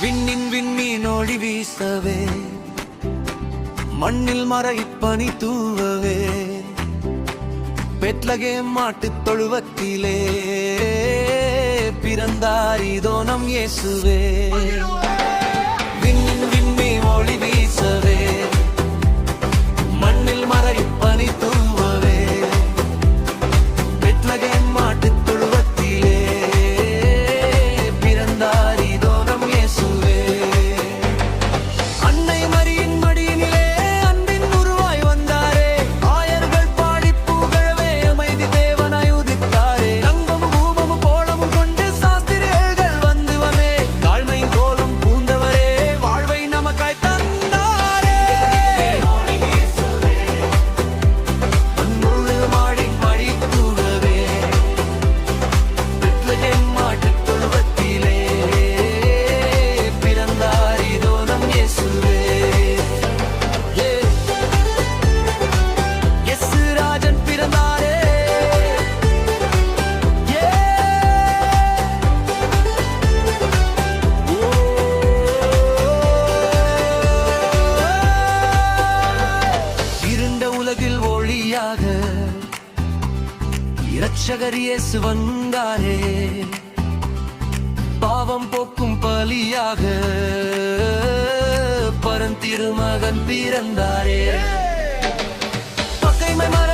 விண்ணின் விண்மீன் ஒளி வீசவே, மண்ணில் மறைப்பனி தூவவே, பெத்லகேம் மாட்டுத் தொழுவத்திலே பிறந்தார் இதோ நம் இயேசுவே. விண்ணின் விண்மீன் ஒளி வீசவே, மண்ணில் மறைப்பனி தூவவே, பெத்லகேம் மாட்டுத் தொழுவத்திலே பிறந்தார் இதோ நம் இயேசுவே. அன்னை மரியின் மடியினிலே அன்பின் உருவாய் வந்தாரே, ஆயர்கள் பாடிப் புகழவே அமைதி தேவனாய் உதித்தாரே. தங்கமும் பூபமும் கோலமும் கொண்டு சாஸ்திரிகள் வந்துவமே, தாழ்மையின் கோலம் பூந்தவரே வாழ்வை நமக்காய் தந்தாரே. அன்புள்ள மாடின் மடி தூவவே, பெத்லகேம் மாட்டுத் தொழுவத்திலே பிறந்தார் இதோ நம் இயேசுவே. இயேசு ராஜன் பிறந்தாரே. இருண்ட உலகில் ஒளியாக இரட்சகர் இயேசு வந்தாரே, பாவம் போக்கும் பலியாக பரந்திருமகன் பிறந்தாரே. பகைமை மர